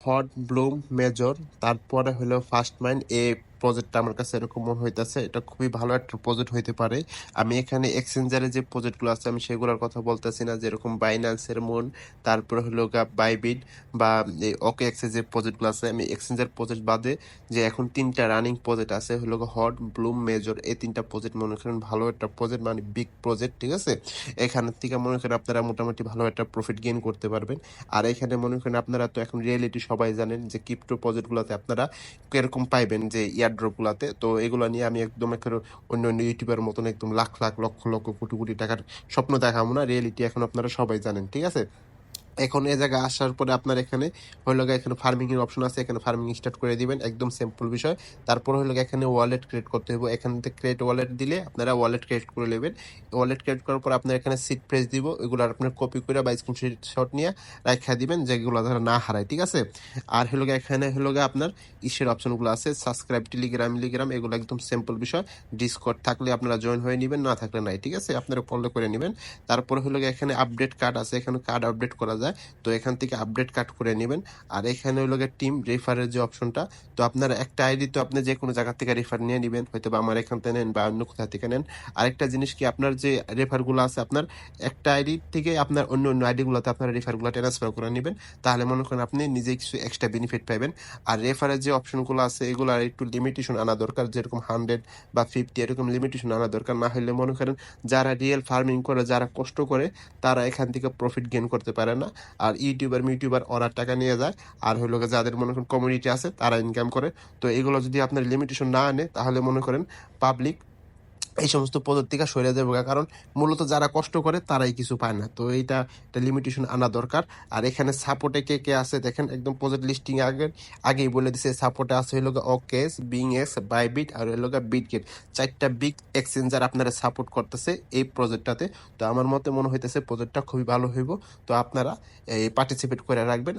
Hot Bloom major, তারপরে হলো first mind. এই প্রজেক্টটা আমার কাছে এরকম মনে হইতেছে এটা খুবই ভালো একটা প্রজেক্ট হইতে পারে। আমি এখানে এক্সচেঞ্জারে যে প্রজেক্টগুলো আছে আমি সেগুলোর কথা বলতেছি না, যেরকম বাইন্যান্সের মুন, তারপরে হলো বাইবিট বা এই ওকে এক্সের যে প্রজেক্টগুলো আছে। আমি এক্সচেঞ্জার প্রজেক্ট বাদে যে এখন 3টা রানিং প্রজেক্ট আছে হলো হট ব্লুম মেজর, এই 3টা প্রজেক্ট মনে করেন ভালো একটা প্রজেক্ট, মানে বিগ প্রজেক্ট, ঠিক আছে। এখান থেকে মনে করেন আপনারা মোটামুটি ভালো একটা প্রফিট গেইন করতে পারবেন। আর এখানে মনে করেন আপনারা তো এখন রিয়েলিটি সবাই জানেন যে ক্রিপ্টো প্রজেক্টগুলোতে আপনারা কিরকম পাইবেন যে ইয়ারড্রপগুলোতে। তো এগুলো নিয়ে আমি একদম অন্য অন্য ইউটিউবের মতন একদম লাখ লাখ লক্ষ লক্ষ কোটি কোটি টাকার স্বপ্ন দেখাবো না, রিয়েলিটি এখন আপনারা সবাই জানেন, ঠিক আছে। এখন এই জায়গায় আসার পরে আপনার এখানে হইল গিয়ে এখানে ফার্মিং এর অপশন আছে, এখানে ফার্মিং স্টার্ট করে দিবেন, একদম সিম্পল বিষয়। তারপর হইল গিয়ে এখানে ওয়ালেট ক্রিয়েট করতে হবে, এখান থেকে ক্রিয়েট ওয়ালেট দিলে আপনারা ওয়ালেট ক্রিয়েট করে নেবেন। ওয়ালেট ক্রিয়েট করার পর আপনার এখানে সিট প্রেস দিব, এগুলো আপনার কপি করে বা স্ক্রিনশট নিয়ে রাখা দিবেন যেগুলো ধরে না হারায়, ঠিক আছে। আর হইল গিয়ে এখানে হইল গিয়ে আপনার ইসের অপশনগুলো আছে, সাবস্ক্রাইব, টেলিগ্রাম এগুলো একদম সিম্পল বিষয়। ডিসকর্ড থাকলে আপনারা জয়েন হয়ে নেবেন, না থাকলে নাই, ঠিক আছে, আপনারা ফলো করে নেবেন। তারপর হইল গিয়ে এখানে আপডেট কার্ড আছে, এখানে কার্ড আপডেট করা যায়, তো এখান থেকে আপডেট কাট করে নেবেন। আর এখানে হলো গিয়ে টিম রেফারের যে অপশনটা, তো আপনার একটা আইডি তো আপনি যে কোনো জায়গা থেকে রেফার নিয়ে নেবেন, হয়তো বা আমার এখান থেকে নেন বা অন্য কোথা থেকে নেন। আরেকটা জিনিস কি, আপনার যে রেফারগুলো আছে আপনার একটা আইডি থেকে আপনার অন্য অন্য আইডিগুলোতে আপনার রেফারগুলো ট্রান্সফার করে নেবেন, তাহলে মনে করেন আপনি নিজে কিছু এক্সট্রা বেনিফিট পাবেন। আর রেফারের যে অপশনগুলো আছে এগুলো আর একটু লিমিটেশন আনা দরকার, যেরকম 100 বা 50 এরকম লিমিটেশন আনা দরকার, না হলে মনে করেন যারা রিয়েল ফার্মিং করে, যারা কষ্ট করে, তারা এখান থেকে প্রফিট গেইন করতে পারে না। আর ইউটিউবার ওরা টাকা নিয়ে যায়, আর হলো গিয়ে যাদের মনে করেন কমিউনিটি আছে তারা ইনকাম করে। তো এগুলো যদি আপনার লিমিটেশন না আনে তাহলে মনে করেন পাবলিক এই সমস্ত পদ্ধতি থেকে সরে যাবে, কারণ মূলত যারা কষ্ট করে তারাই কিছু পায় না। তো এইটা একটা লিমিটেশন আনা দরকার। আর এখানে সাপোর্টে কে কে আছে দেখেন, একদম প্রজেক্ট লিস্টিং আগেই বলে দিছে, সাপোর্টে আছে হলো ওকেস, বিংএক্স, বাইবিট আর হলো বিটগেট, 4টা বিগ এক্সচেঞ্জার আপনারা সাপোর্ট করতেছে এই প্রজেক্টটাতে। তো আমার মতে মনে হইতেছে প্রজেক্টটা খুবই ভালো হইব, তো আপনারা এই পার্টিসিপেট করে রাখবেন।